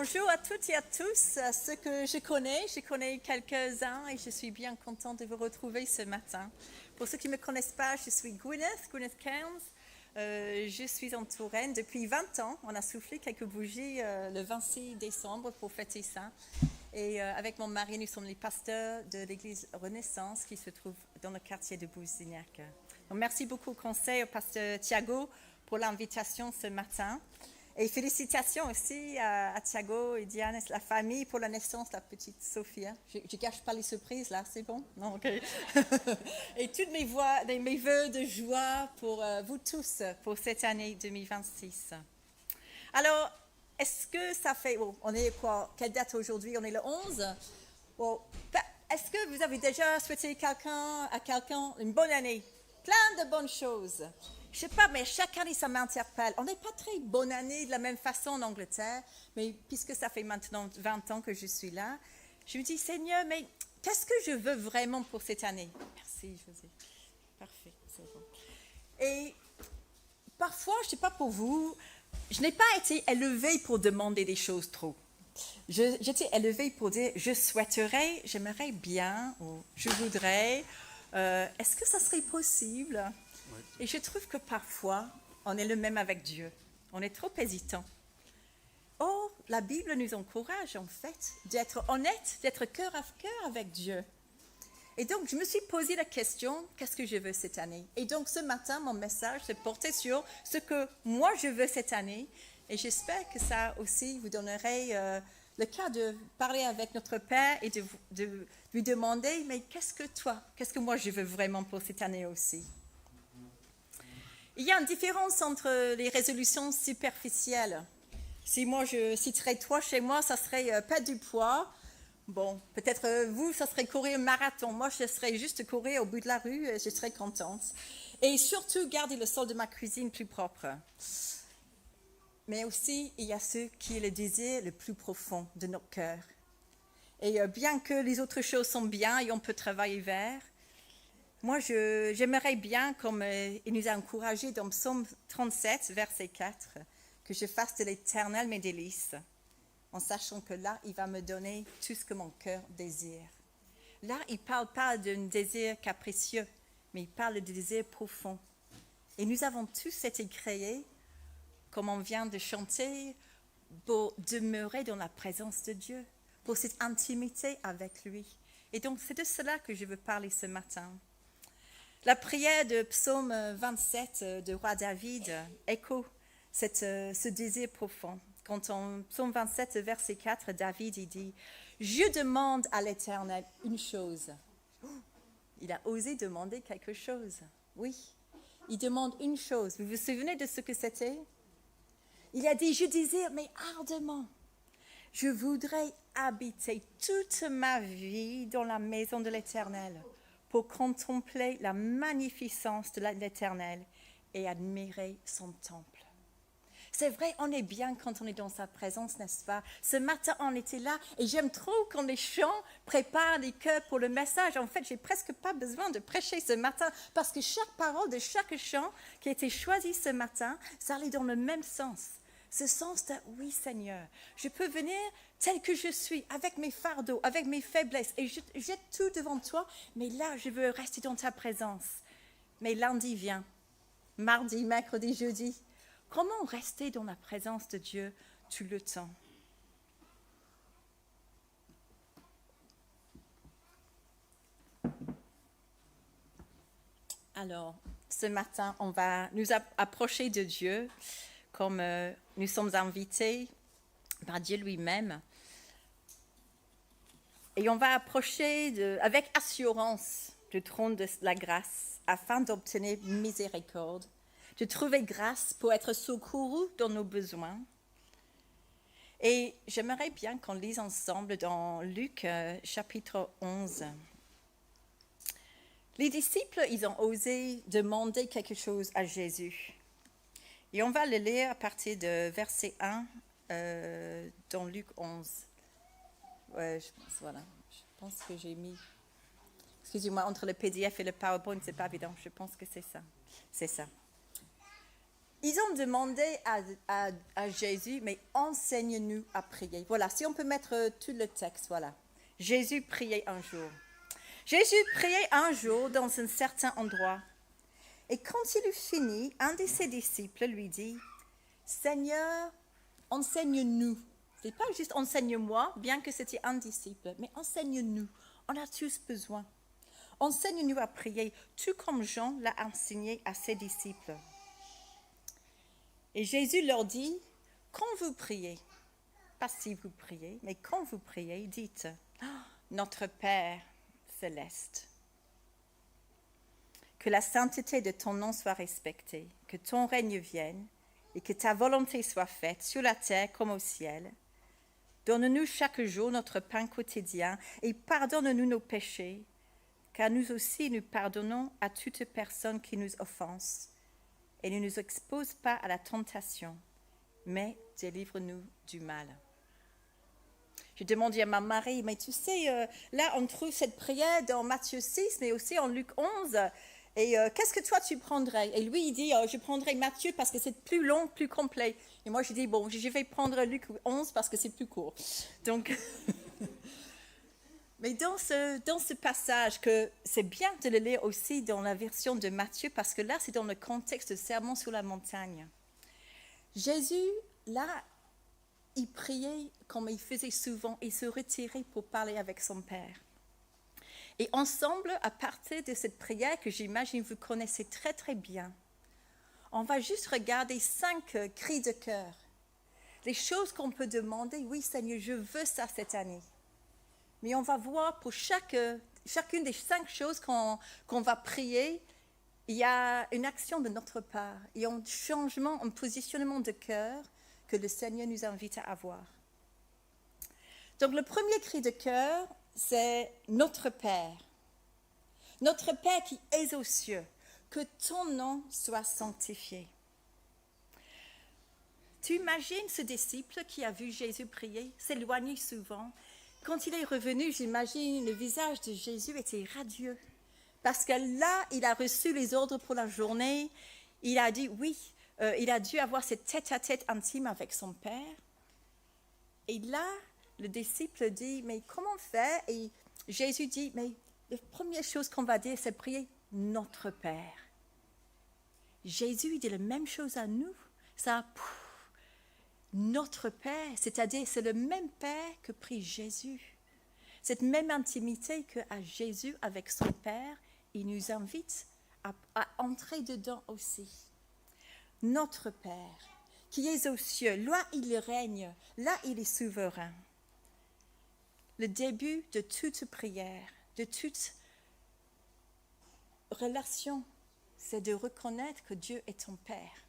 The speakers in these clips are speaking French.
Bonjour à toutes et à tous, à ceux que je connais quelques-uns et je suis bien contente de vous retrouver ce matin. Pour ceux qui ne me connaissent pas, je suis Gwyneth Cairns. Je suis en Touraine depuis 20 ans. On a soufflé quelques bougies le 26 décembre pour fêter ça. Et avec mon mari, nous sommes les pasteurs de l'église Renaissance qui se trouve dans le quartier de Boussignac. Donc, merci beaucoup au conseil, au pasteur Thiago, pour l'invitation ce matin. Et félicitations aussi à Thiago et Diane et la famille pour la naissance de la petite Sophia. Je ne gâche pas les surprises là, c'est bon? Non, ok. Et toutes mes vœux de joie pour vous tous pour cette année 2026. Alors, est-ce que ça fait... Oh, on est quoi? Quelle date aujourd'hui? On est le 11. Oh, est-ce que vous avez déjà souhaité à quelqu'un une bonne année? Plein de bonnes choses. Je ne sais pas, mais chaque année, ça m'interpelle. On n'est pas très bonne année de la même façon en Angleterre, mais puisque ça fait maintenant 20 ans que je suis là, je me dis, Seigneur, mais qu'est-ce que je veux vraiment pour cette année? Merci, José. Parfait, c'est bon. Et parfois, je ne sais pas pour vous, je n'ai pas été élevée pour demander des choses trop. J'étais élevée pour dire, je souhaiterais, j'aimerais bien, ou je voudrais, est-ce que ça serait possible? Et je trouve que parfois, on est le même avec Dieu. On est trop hésitant. Or, la Bible nous encourage, en fait, d'être honnête, d'être cœur à cœur avec Dieu. Et donc, je me suis posé la question, qu'est-ce que je veux cette année? Et donc, ce matin, mon message se portait sur ce que moi, je veux cette année. Et j'espère que ça aussi vous donnerait le cas de parler avec notre Père et de lui demander, mais qu'est-ce que moi, je veux vraiment pour cette année aussi? Il y a une différence entre les résolutions superficielles. Si moi je citerais 3 chez moi, ça serait perdre du poids. Bon, peut-être vous, ça serait courir un marathon. Moi, je serais juste courir au bout de la rue et je serais contente. Et surtout, garder le sol de ma cuisine plus propre. Mais aussi, il y a ce qui est le désir le plus profond de notre cœur. Et bien que les autres choses sont bien et on peut travailler vers, moi, j'aimerais bien, comme il nous a encouragés dans Psaume 37, verset 4, que je fasse de l'Éternel mes délices, en sachant que là, il va me donner tout ce que mon cœur désire. Là, il ne parle pas d'un désir capricieux, mais il parle de désir profond. Et nous avons tous été créés, comme on vient de chanter, pour demeurer dans la présence de Dieu, pour cette intimité avec lui. Et donc, c'est de cela que je veux parler ce matin. La prière de Psaume 27 de roi David écho ce désir profond. Quand en Psaume 27, verset 4, David il dit « Je demande à l'Éternel une chose. » Il a osé demander quelque chose. Oui, il demande une chose. Vous vous souvenez de ce que c'était? Il a dit « Je désire, mais ardemment. Je voudrais habiter toute ma vie dans la maison de l'Éternel. » pour contempler la magnificence de l'Éternel et admirer son temple. C'est vrai, on est bien quand on est dans sa présence, n'est-ce pas? Ce matin, on était là et j'aime trop quand les chants préparent les cœurs pour le message. En fait, j'ai presque pas besoin de prêcher ce matin parce que chaque parole de chaque chant qui a été choisi ce matin, ça allait dans le même sens. Ce sens de « oui Seigneur, je peux venir tel que je suis, avec mes fardeaux, avec mes faiblesses, et je jette tout devant toi, mais là, je veux rester dans ta présence. » Mais lundi vient, mardi, mercredi, jeudi. Comment rester dans la présence de Dieu tout le temps? Alors, ce matin, on va nous approcher de Dieu comme nous sommes invités par Dieu lui-même. Et on va approcher avec assurance du trône de la grâce afin d'obtenir miséricorde, de trouver grâce pour être secouru dans nos besoins. Et j'aimerais bien qu'on lise ensemble dans Luc chapitre 11. Les disciples, ils ont osé demander quelque chose à Jésus. Et on va le lire à partir de verset 1 dans Luc 11. Ouais, je pense que j'ai mis... Excusez-moi, entre le PDF et le PowerPoint, c'est pas évident. Je pense que c'est ça. C'est ça. Ils ont demandé à Jésus, mais enseigne-nous à prier. Voilà, si on peut mettre tout le texte, voilà. Jésus priait un jour. Jésus priait un jour dans un certain endroit. Et quand il eut fini, un de ses disciples lui dit, Seigneur, enseigne-nous. Ce n'est pas juste enseigne-moi, bien que c'était un disciple, mais enseigne-nous. On a tous besoin. Enseigne-nous à prier, tout comme Jean l'a enseigné à ses disciples. Et Jésus leur dit, quand vous priez, pas si vous priez, mais quand vous priez, dites, Notre Père céleste, que la sainteté de ton nom soit respectée, que ton règne vienne et que ta volonté soit faite sur la terre comme au ciel. Donne-nous chaque jour notre pain quotidien et pardonne-nous nos péchés, car nous aussi nous pardonnons à toute personne qui nous offense. Et ne nous expose pas à la tentation, mais délivre-nous du mal. J'ai demandé à ma mari, mais tu sais, là on trouve cette prière dans Matthieu 6, mais aussi en Luc 11. Et qu'est-ce que toi tu prendrais? Et lui il dit, je prendrais Matthieu parce que c'est plus long, plus complet. Et moi je dis, bon, je vais prendre Luc 11 parce que c'est plus court. Donc... Mais dans ce passage, que c'est bien de le lire aussi dans la version de Matthieu, parce que là, c'est dans le contexte du sermon sur la montagne. Jésus, là, il priait comme il faisait souvent, il se retirait pour parler avec son Père. Et ensemble, à partir de cette prière que j'imagine vous connaissez très très bien, on va juste regarder 5 cris de cœur. Les choses qu'on peut demander, oui Seigneur, je veux ça cette année. Mais on va voir pour chacune des 5 choses qu'on va prier, il y a une action de notre part, il y a un changement, un positionnement de cœur que le Seigneur nous invite à avoir. Donc le premier cri de cœur, c'est notre Père. Notre Père qui es aux cieux, que ton nom soit sanctifié. Tu imagines ce disciple qui a vu Jésus prier, s'éloigner souvent. Quand il est revenu, j'imagine, le visage de Jésus était radieux. Parce que là, il a reçu les ordres pour la journée. Il a dit oui. Il a dû avoir cette tête-à-tête intime avec son Père. Et là, le disciple dit, mais comment faire? Et Jésus dit, mais la première chose qu'on va dire, c'est prier notre Père. Jésus dit la même chose à nous. Ça, notre Père, c'est-à-dire c'est le même Père que prie Jésus. Cette même intimité qu'a Jésus avec son Père, il nous invite à entrer dedans aussi. Notre Père, qui est aux cieux, là il règne, là il est souverain. Le début de toute prière, de toute relation, c'est de reconnaître que Dieu est ton Père.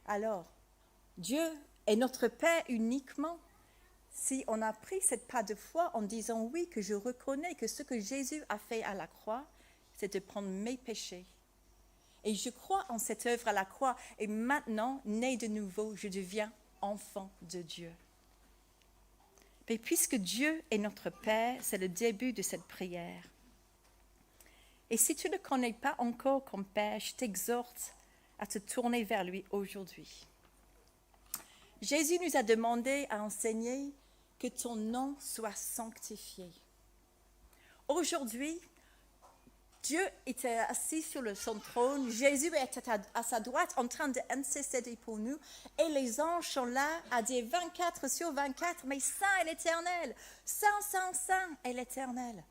Alors, Dieu est notre Père uniquement si on a pris cette pas de foi en disant oui, que je reconnais que ce que Jésus a fait à la croix, c'est de prendre mes péchés. Et je crois en cette œuvre à la croix et maintenant, né de nouveau, je deviens enfant de Dieu. Mais puisque Dieu est notre Père, c'est le début de cette prière. Et si tu ne le connais pas encore comme Père, je t'exhorte à te tourner vers lui aujourd'hui. Jésus nous a demandé à enseigner que ton nom soit sanctifié. Aujourd'hui, Dieu était assis sur son trône, Jésus était à sa droite en train d'intercéder pour nous et les anges sont là à dire 24 sur 24, mais saint est l'Éternel, saint, saint, saint est l'Éternel.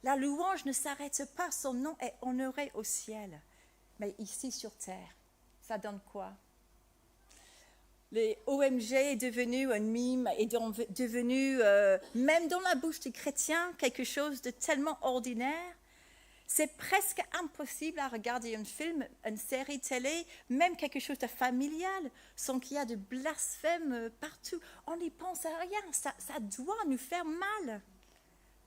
La louange ne s'arrête pas, son nom est honoré au ciel, mais ici sur terre, ça donne quoi? Le OMG est devenu un mime, est devenu, même dans la bouche des chrétiens, quelque chose de tellement ordinaire. C'est presque impossible à regarder un film, une série télé, même quelque chose de familial, sans qu'il y ait de blasphème partout. On n'y pense à rien, ça doit nous faire mal.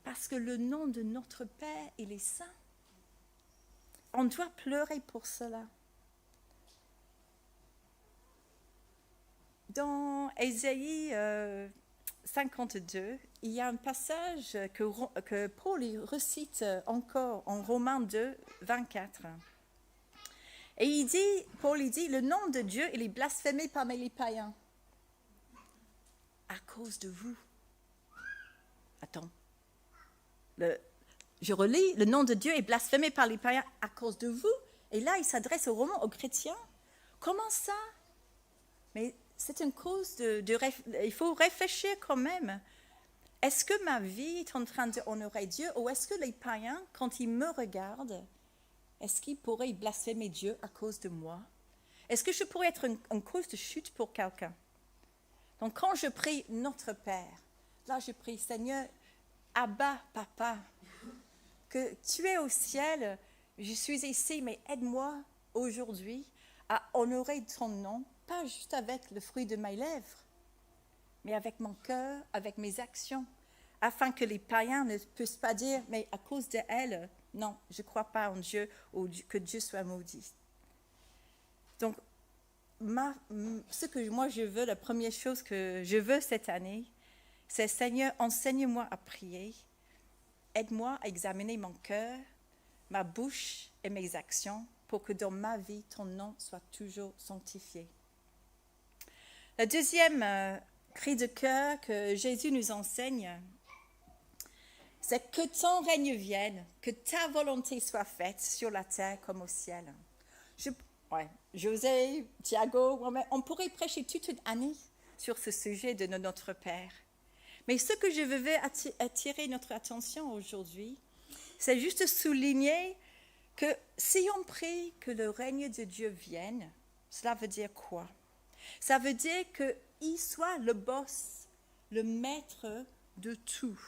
Parce que le nom de notre Père, il est saint. On doit pleurer pour cela. Dans Ésaïe 52, il y a un passage que Paul recite encore en Romains 2, 24. Et Paul dit, le nom de Dieu, il est blasphémé parmi les païens. À cause de vous. Attends. Je relis, le nom de Dieu est blasphémé par les païens à cause de vous. Et là, il s'adresse aux Romains, aux chrétiens. Comment ça? Mais c'est une cause il faut réfléchir quand même. Est-ce que ma vie est en train d'honorer Dieu ou est-ce que les païens, quand ils me regardent, est-ce qu'ils pourraient blasphémer Dieu à cause de moi? Est-ce que je pourrais être une cause de chute pour quelqu'un? Donc quand je prie Notre Père, là je prie Seigneur, Abba, Papa, que tu es au ciel, je suis ici, mais aide-moi aujourd'hui à honorer ton nom, pas juste avec le fruit de mes lèvres, mais avec mon cœur, avec mes actions, afin que les païens ne puissent pas dire, mais à cause d'elle, non, je ne crois pas en Dieu ou que Dieu soit maudit. Donc, ce que moi je veux, la première chose que je veux cette année, c'est Seigneur, enseigne-moi à prier, aide-moi à examiner mon cœur, ma bouche et mes actions pour que dans ma vie, ton nom soit toujours sanctifié. Le deuxième cri de cœur que Jésus nous enseigne, c'est que ton règne vienne, que ta volonté soit faite sur la terre comme au ciel. José, Thiago, on pourrait prêcher toute une année sur ce sujet de notre Père. Mais ce que je veux attirer notre attention aujourd'hui, c'est juste souligner que si on prie que le règne de Dieu vienne, cela veut dire quoi? Ça veut dire qu'il soit le boss, le maître de tout,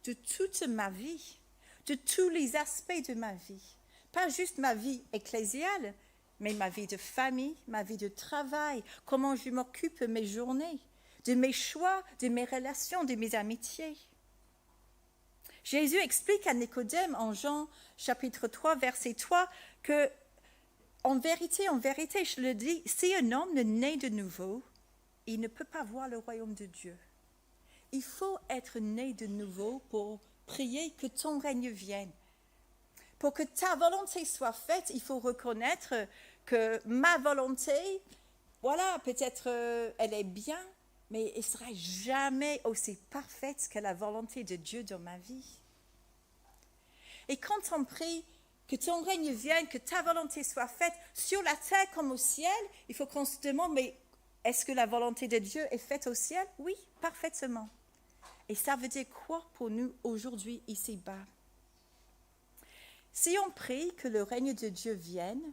de toute ma vie, de tous les aspects de ma vie. Pas juste ma vie ecclésiale, mais ma vie de famille, ma vie de travail, comment je m'occupe de mes journées, de mes choix, de mes relations, de mes amitiés. Jésus explique à Nicodème en Jean chapitre 3, verset 3, que en vérité, je le dis, si un homme ne naît de nouveau, il ne peut pas voir le royaume de Dieu. Il faut être né de nouveau pour prier que ton règne vienne. Pour que ta volonté soit faite, il faut reconnaître que ma volonté, voilà, peut-être elle est bien, mais elle ne sera jamais aussi parfaite que la volonté de Dieu dans ma vie. Et quand on prie que ton règne vienne, que ta volonté soit faite sur la terre comme au ciel, il faut qu'on se demande, mais est-ce que la volonté de Dieu est faite au ciel? Oui, parfaitement. Et ça veut dire quoi pour nous aujourd'hui, ici-bas? Si on prie que le règne de Dieu vienne,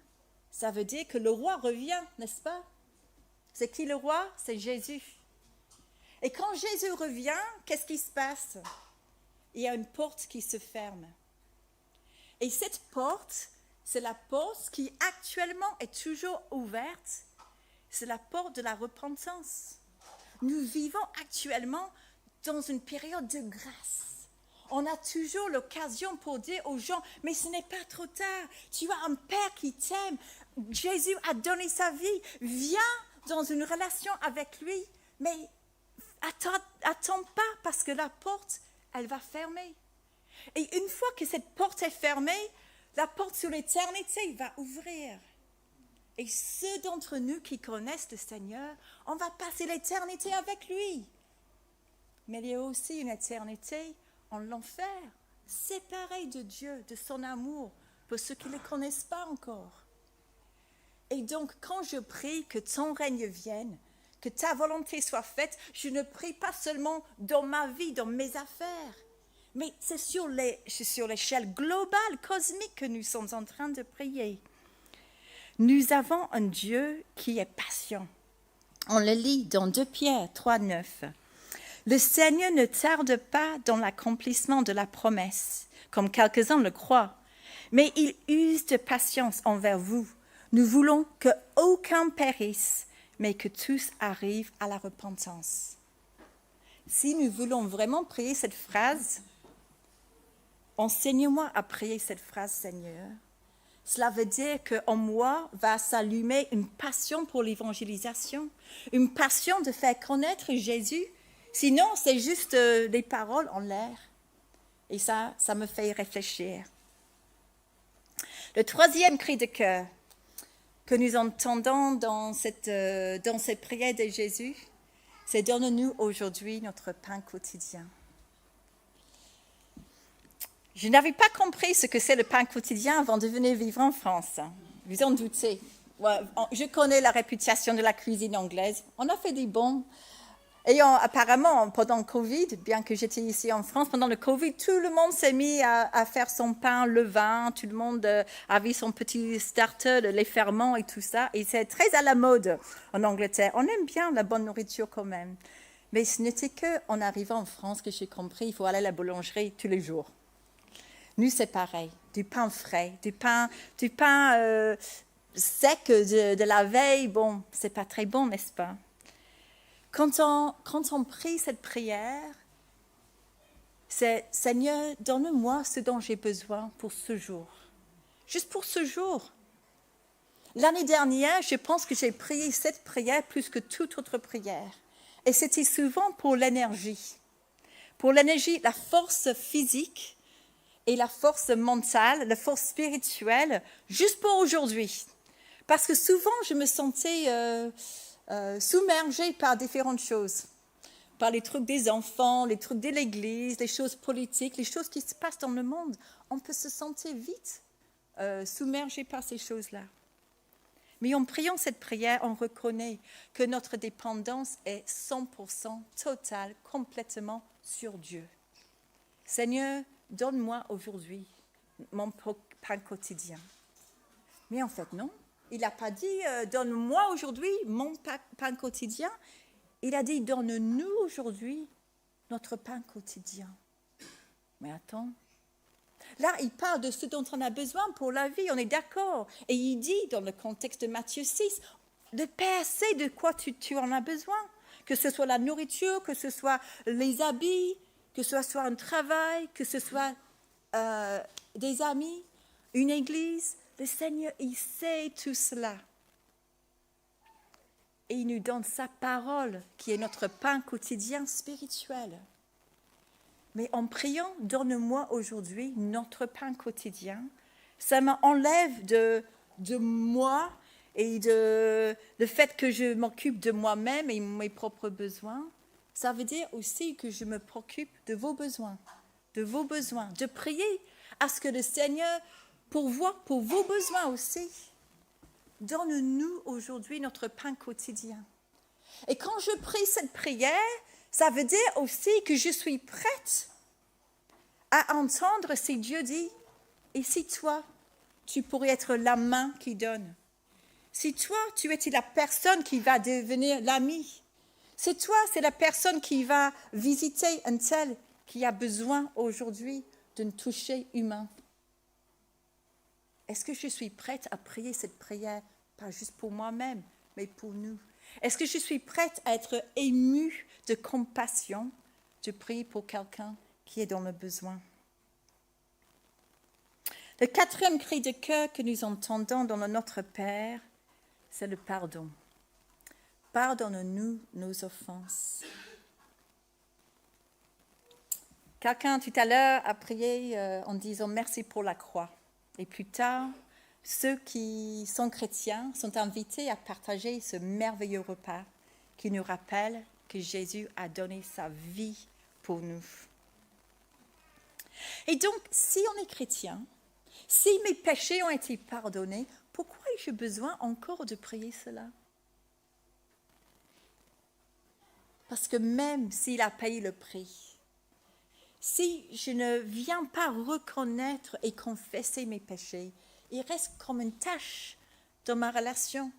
ça veut dire que le roi revient, n'est-ce pas? C'est qui le roi? C'est Jésus. Et quand Jésus revient, qu'est-ce qui se passe? Il y a une porte qui se ferme. Et cette porte, c'est la porte qui actuellement est toujours ouverte. C'est la porte de la repentance. Nous vivons actuellement dans une période de grâce. On a toujours l'occasion pour dire aux gens, mais ce n'est pas trop tard. Tu as un Père qui t'aime. Jésus a donné sa vie. Viens dans une relation avec lui. Mais attends pas parce que la porte, elle va fermer. Et une fois que cette porte est fermée, la porte sur l'éternité va ouvrir. Et ceux d'entre nous qui connaissent le Seigneur, on va passer l'éternité avec lui. Mais il y a aussi une éternité en l'enfer, séparée de Dieu, de son amour, pour ceux qui ne le connaissent pas encore. Et donc, quand je prie que ton règne vienne, que ta volonté soit faite, je ne prie pas seulement dans ma vie, dans mes affaires, mais c'est sur l'échelle globale, cosmique que nous sommes en train de prier. Nous avons un Dieu qui est patient. On le lit dans 2 Pierre 3, 9. Le Seigneur ne tarde pas dans l'accomplissement de la promesse, comme quelques-uns le croient, mais il use de patience envers vous. Nous voulons qu'aucun périsse, mais que tous arrivent à la repentance. Si nous voulons vraiment prier cette phrase, enseigne-moi à prier cette phrase, Seigneur. Cela veut dire qu'en moi va s'allumer une passion pour l'évangélisation, une passion de faire connaître Jésus. Sinon, c'est juste des paroles en l'air. Et ça me fait réfléchir. Le troisième cri de cœur, que nous entendons dans cette prière de Jésus, c'est « Donne-nous aujourd'hui notre pain quotidien ». Je n'avais pas compris ce que c'est le pain quotidien avant de venir vivre en France. Vous en doutez. Je connais la réputation de la cuisine anglaise. On a fait des bons. Et apparemment, pendant le Covid, bien que j'étais ici en France, pendant le Covid, tout le monde s'est mis à faire son pain, le vin. Tout le monde avait son petit starter, les ferments et tout ça. Et c'est très à la mode en Angleterre. On aime bien la bonne nourriture quand même. Mais ce n'était qu'en arrivant en France que j'ai compris qu'il faut aller à la boulangerie tous les jours. Nous, c'est pareil. Du pain frais, du pain sec de la veille. Bon, c'est pas très bon, n'est-ce pas? Quand on prie cette prière, c'est « Seigneur, donne-moi ce dont j'ai besoin pour ce jour. » Juste pour ce jour. L'année dernière, je pense que j'ai prié cette prière plus que toute autre prière. Et c'était souvent pour l'énergie. Pour l'énergie, la force physique et la force mentale, la force spirituelle, juste pour aujourd'hui. Parce que souvent, je me sentais submergée par différentes choses. Par les trucs des enfants, les trucs de l'église, les choses politiques, les choses qui se passent dans le monde. On peut se sentir vite submergé par ces choses-là. Mais en priant cette prière, on reconnaît que notre dépendance est 100% totale, complètement sur Dieu. Seigneur, donne-moi aujourd'hui mon pain quotidien. Mais en fait, non. Il n'a pas dit « donne-moi aujourd'hui mon pain quotidien ». Il a dit « donne-nous aujourd'hui notre pain quotidien ». Mais attends. Là, il parle de ce dont on a besoin pour la vie, on est d'accord. Et il dit, dans le contexte de Matthieu 6, le Père sait de quoi tu en as besoin. Que ce soit la nourriture, que ce soit les habits, que ce soit un travail, que ce soit des amis, une église. Le Seigneur, il sait tout cela. Et il nous donne sa parole, qui est notre pain quotidien spirituel. Mais en priant, donne-moi aujourd'hui notre pain quotidien, ça m'enlève de moi et le fait que je m'occupe de moi-même et mes propres besoins. Ça veut dire aussi que je me préoccupe de vos besoins, de prier à ce que le Seigneur pourvoie pour vos besoins aussi. Donne-nous aujourd'hui notre pain quotidien. Et quand je prie cette prière, ça veut dire aussi que je suis prête à entendre si Dieu dit, et si toi, tu pourrais être la main qui donne. Si toi, tu étais la personne qui va devenir l'ami. Si toi, c'est la personne qui va visiter un tel qui a besoin aujourd'hui d'un toucher humain. Est-ce que je suis prête à prier cette prière, pas juste pour moi-même, mais pour nous? Est-ce que je suis prête à être émue de compassion, de prier pour quelqu'un qui est dans le besoin? Le quatrième cri de cœur que nous entendons dans le Notre Père, c'est le pardon. Pardonne-nous nos offenses. Quelqu'un tout à l'heure a prié en disant merci pour la croix. Et plus tard, ceux qui sont chrétiens sont invités à partager ce merveilleux repas qui nous rappelle que Jésus a donné sa vie pour nous. Et donc, si on est chrétien, si mes péchés ont été pardonnés, pourquoi ai-je besoin encore de prier cela? Parce que même s'il a payé le prix, si je ne viens pas reconnaître et confesser mes péchés, il reste comme une tâche dans ma relation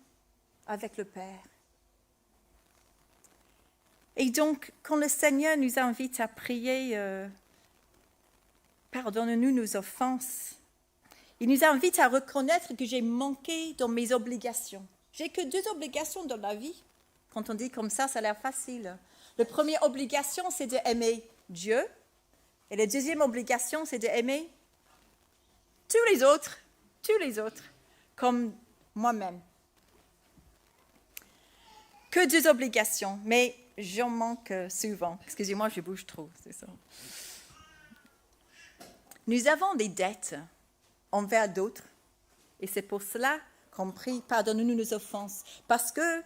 avec le Père. Et donc, quand le Seigneur nous invite à prier pardonne-nous nos offenses, il nous invite à reconnaître que j'ai manqué dans mes obligations. J'ai que 2 obligations dans la vie. Quand on dit comme ça a l'air facile. La première obligation, c'est d'aimer Dieu. Et la deuxième obligation, c'est d'aimer tous les autres, comme moi-même. Que 2 obligations, mais j'en manque souvent. Excusez-moi, je bouge trop, c'est ça. Nous avons des dettes envers d'autres, et c'est pour cela qu'on prie, pardonne-nous nos offenses. Parce que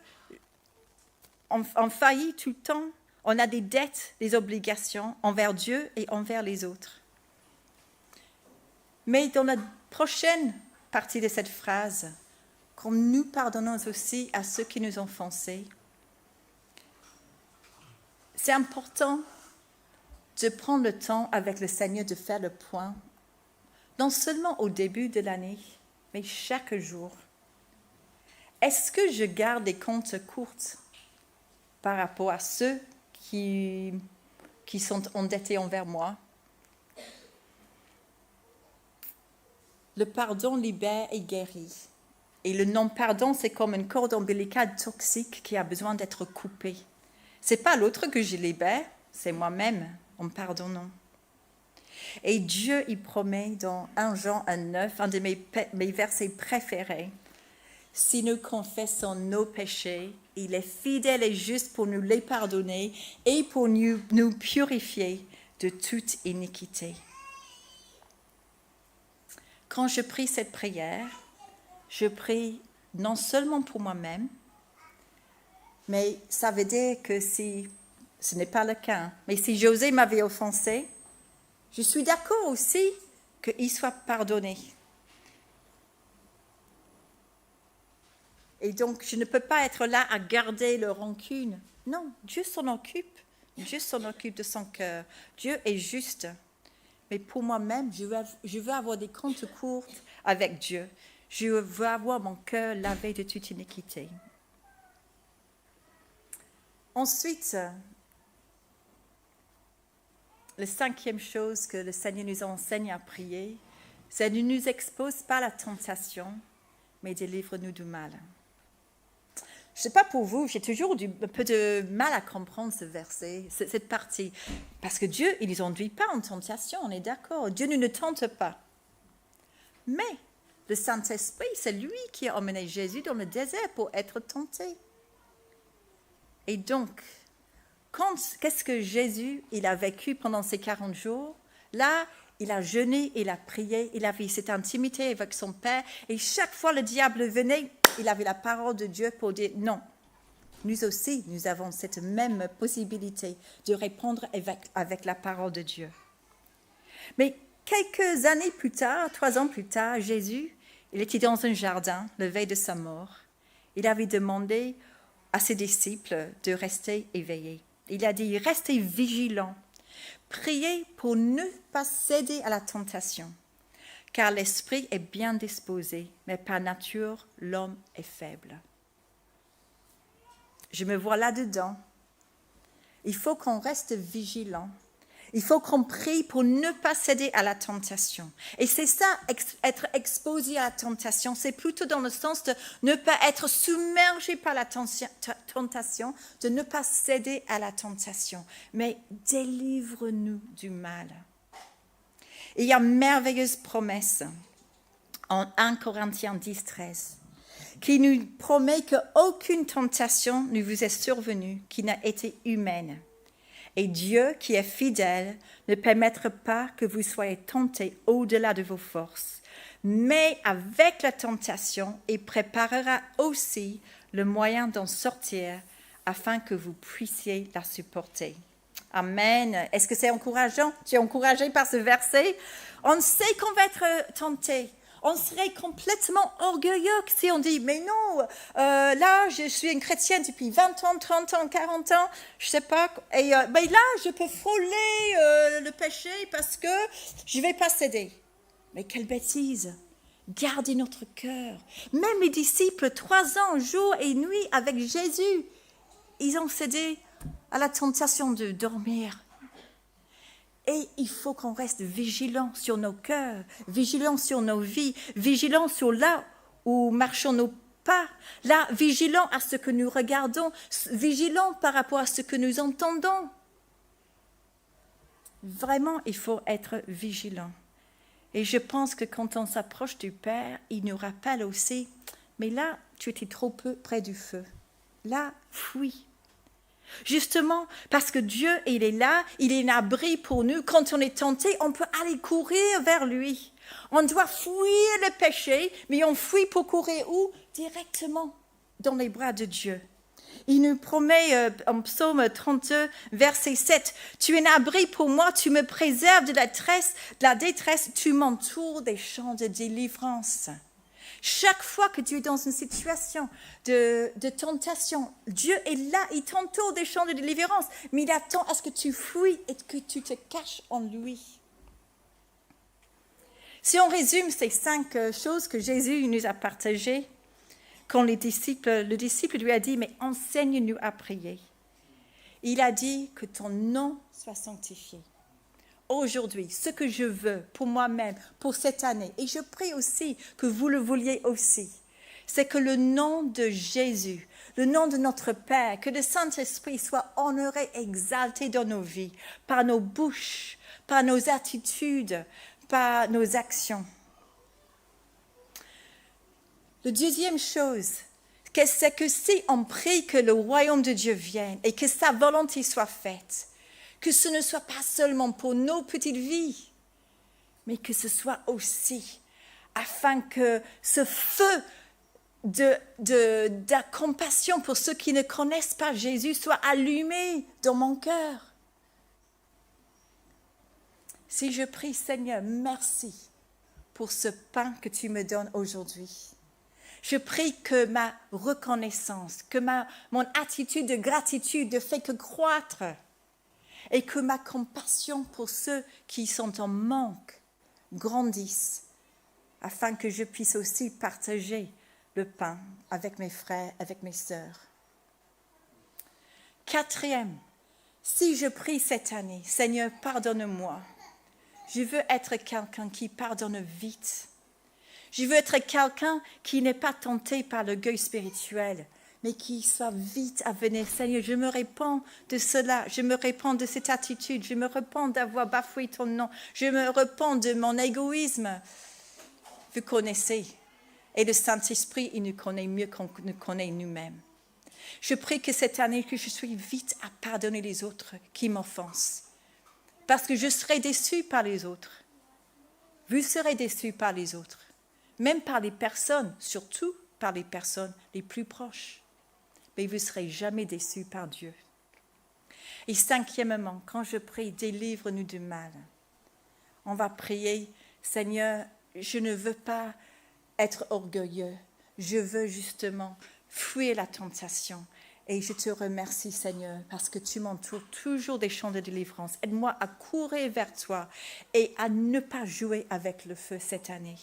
on faillit tout le temps. On a des dettes, des obligations envers Dieu et envers les autres. Mais dans la prochaine partie de cette phrase, comme nous pardonnons aussi à ceux qui nous ont offensés, c'est important de prendre le temps avec le Seigneur de faire le point, non seulement au début de l'année, mais chaque jour. Est-ce que je garde des comptes courtes par rapport à ceux qui sont endettés envers moi? Le pardon libère et guérit. Et le non-pardon, c'est comme une corde ombilicale toxique qui a besoin d'être coupée. Ce n'est pas l'autre que je libère, c'est moi-même en pardonnant. Et Dieu, il promet dans 1 Jean 1,9, un de mes versets préférés, « Si nous confessons nos péchés, il est fidèle et juste pour nous les pardonner et pour nous purifier de toute iniquité. » Quand je prie cette prière, je prie non seulement pour moi-même, mais ça veut dire que si ce n'est pas le cas, mais si José m'avait offensé, je suis d'accord aussi qu'il soit pardonné. Et donc, je ne peux pas être là à garder le rancune. Non, Dieu s'en occupe. Dieu s'en occupe de son cœur. Dieu est juste. Mais pour moi-même, je veux avoir des comptes courts avec Dieu. Je veux avoir mon cœur lavé de toute iniquité. Ensuite, la 5e chose que le Seigneur nous enseigne à prier, c'est ne nous expose pas à la tentation, mais délivre-nous du mal. Je ne sais pas pour vous, j'ai toujours un peu de mal à comprendre ce verset, cette partie. Parce que Dieu, il ne nous enduit pas en tentation, on est d'accord. Dieu ne nous tente pas. Mais le Saint-Esprit, c'est lui qui a emmené Jésus dans le désert pour être tenté. Et donc, qu'est-ce que Jésus il a vécu pendant ces 40 jours? Là, il a jeûné, il a prié, il avait cette intimité avec son Père. Et chaque fois le diable venait, il avait la parole de Dieu pour dire non. Nous aussi, nous avons cette même possibilité de répondre avec la parole de Dieu. Mais quelques années plus tard, 3 ans plus tard, Jésus, il était dans un jardin, le veille de sa mort. Il avait demandé à ses disciples de rester éveillés. Il a dit, restez vigilants. Priez pour ne pas céder à la tentation, car l'esprit est bien disposé, mais par nature, l'homme est faible. Je me vois là-dedans. Il faut qu'on reste vigilant. Il faut qu'on prie pour ne pas céder à la tentation. Et c'est ça, être exposé à la tentation. C'est plutôt dans le sens de ne pas être submergé par la tentation, de ne pas céder à la tentation. Mais délivre-nous du mal. Et il y a une merveilleuse promesse en 1 Corinthiens 10, 13, qui nous promet qu'aucune tentation ne vous est survenue qui n'a été humaine. Et Dieu, qui est fidèle, ne permettra pas que vous soyez tentés au-delà de vos forces. Mais avec la tentation, il préparera aussi le moyen d'en sortir afin que vous puissiez la supporter. Amen. Est-ce que c'est encourageant? Tu es encouragé par ce verset? On sait qu'on va être tenté. On serait complètement orgueilleux si on dit « Mais non, là, je suis une chrétienne depuis 20 ans, 30 ans, 40 ans, je ne sais pas. Et mais là, je peux frôler le péché parce que je ne vais pas céder. » Mais quelle bêtise! Gardez notre cœur. Même les disciples, 3 ans, jour et nuit avec Jésus, ils ont cédé à la tentation de dormir. Et il faut qu'on reste vigilant sur nos cœurs, vigilant sur nos vies, vigilant sur là où marchons nos pas, là, vigilant à ce que nous regardons, vigilant par rapport à ce que nous entendons. Vraiment, il faut être vigilant. Et je pense que quand on s'approche du Père, il nous rappelle aussi, mais là, tu étais trop peu près du feu. Là, fuis. Justement, parce que Dieu, il est là, il est un abri pour nous. Quand on est tenté, on peut aller courir vers lui. On doit fuir le péché, mais on fuit pour courir où? Directement dans les bras de Dieu. Il nous promet en psaume 32, verset 7, « Tu es un abri pour moi, tu me préserves de la détresse, tu m'entoures des champs de délivrance. » Chaque fois que tu es dans une situation de tentation, Dieu est là, il t'entoure des champs de délivrance, mais il attend à ce que tu fuis et que tu te caches en lui. Si on résume ces 5 choses que Jésus nous a partagées, quand le disciple lui a dit, mais enseigne-nous à prier. Il a dit que ton nom soit sanctifié. Aujourd'hui, ce que je veux pour moi-même, pour cette année, et je prie aussi que vous le vouliez aussi, c'est que le nom de Jésus, le nom de notre Père, que le Saint-Esprit soit honoré, exalté dans nos vies, par nos bouches, par nos attitudes, par nos actions. La deuxième chose, c'est que si on prie que le royaume de Dieu vienne et que sa volonté soit faite, que ce ne soit pas seulement pour nos petites vies, mais que ce soit aussi afin que ce feu de compassion pour ceux qui ne connaissent pas Jésus soit allumé dans mon cœur. Si je prie, Seigneur, merci pour ce pain que tu me donnes aujourd'hui. Je prie que ma reconnaissance, que mon attitude de gratitude ne fait que croître et que ma compassion pour ceux qui sont en manque grandisse afin que je puisse aussi partager le pain avec mes frères, avec mes sœurs. 4e, si je prie cette année, Seigneur, pardonne-moi. Je veux être quelqu'un qui pardonne vite. Je veux être quelqu'un qui n'est pas tenté par l'orgueil spirituel, mais qui soit vite à venir. Seigneur, je me répands de cela, je me répands de cette attitude, je me répands d'avoir bafoué ton nom, je me répands de mon égoïsme. Vous connaissez, et le Saint-Esprit, il nous connaît mieux qu'on nous connaît nous-mêmes. Je prie que cette année, que je sois vite à pardonner les autres qui m'offensent, parce que je serai déçue par les autres. Vous serez déçus par les autres. Même par les personnes, surtout par les personnes les plus proches. Mais vous ne serez jamais déçus par Dieu. Et 5e, quand je prie, délivre-nous du mal. On va prier, Seigneur, je ne veux pas être orgueilleux. Je veux justement fuir la tentation. Et je te remercie, Seigneur, parce que tu m'entoures toujours des champs de délivrance. Aide-moi à courir vers toi et à ne pas jouer avec le feu cette année.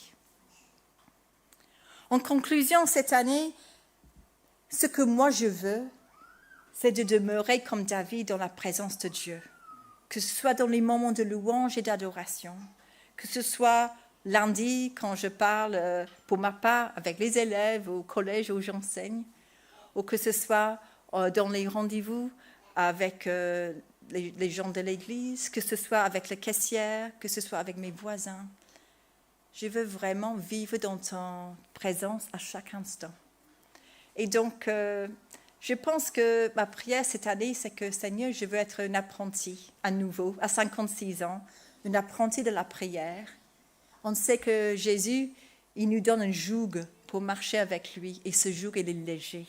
En conclusion, cette année, ce que moi je veux, c'est de demeurer comme David dans la présence de Dieu. Que ce soit dans les moments de louange et d'adoration, que ce soit lundi quand je parle pour ma part avec les élèves au collège où j'enseigne, ou que ce soit dans les rendez-vous avec les gens de l'église, que ce soit avec les caissières, que ce soit avec mes voisins. Je veux vraiment vivre dans ton présence à chaque instant. Et donc, je pense que ma prière cette année, c'est que, Seigneur, je veux être une apprentie à nouveau, à 56 ans, une apprentie de la prière. On sait que Jésus, il nous donne un joug pour marcher avec lui, et ce joug, il est léger.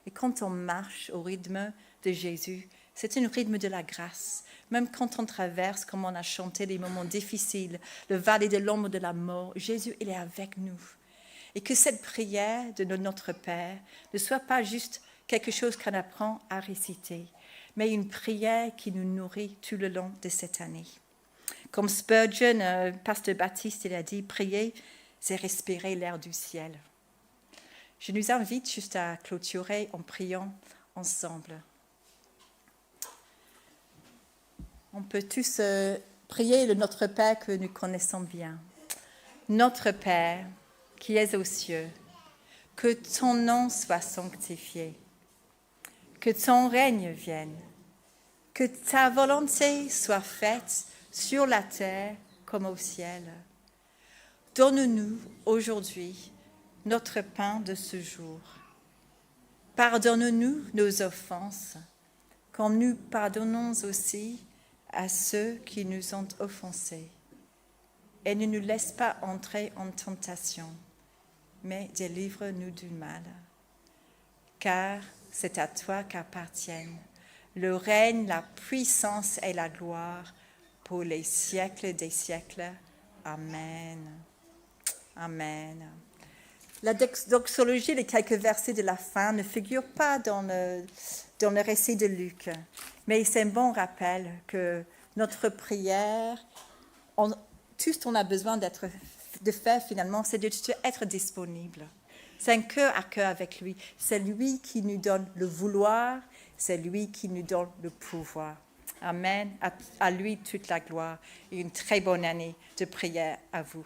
Et quand on marche au rythme de Jésus, c'est un rythme de la grâce. Même quand on traverse, comme on a chanté, des moments difficiles, le vallée de l'ombre de la mort, Jésus, il est avec nous. Et que cette prière de notre Père ne soit pas juste quelque chose qu'on apprend à réciter, mais une prière qui nous nourrit tout le long de cette année. Comme Spurgeon, pasteur baptiste, il a dit, prier, c'est respirer l'air du ciel. Je nous invite juste à clôturer en priant ensemble. On peut tous prier le Notre Père que nous connaissons bien. Notre Père, qui es aux cieux, que ton nom soit sanctifié, que ton règne vienne, que ta volonté soit faite sur la terre comme au ciel. Donne-nous aujourd'hui notre pain de ce jour. Pardonne-nous nos offenses, comme nous pardonnons aussi à ceux qui nous ont offensés. et ne nous laisse pas entrer en tentation, mais délivre-nous du mal. Car c'est à toi qu'appartiennent le règne, la puissance et la gloire pour les siècles des siècles. Amen. Amen. La doxologie, les quelques versets de la fin, ne figurent pas dans le récit de Luc, mais c'est un bon rappel que notre prière, tout ce qu'on a besoin de faire finalement, c'est d'être disponible. C'est un cœur à cœur avec lui. C'est lui qui nous donne le vouloir, c'est lui qui nous donne le pouvoir. Amen. À lui toute la gloire et une très bonne année de prière à vous.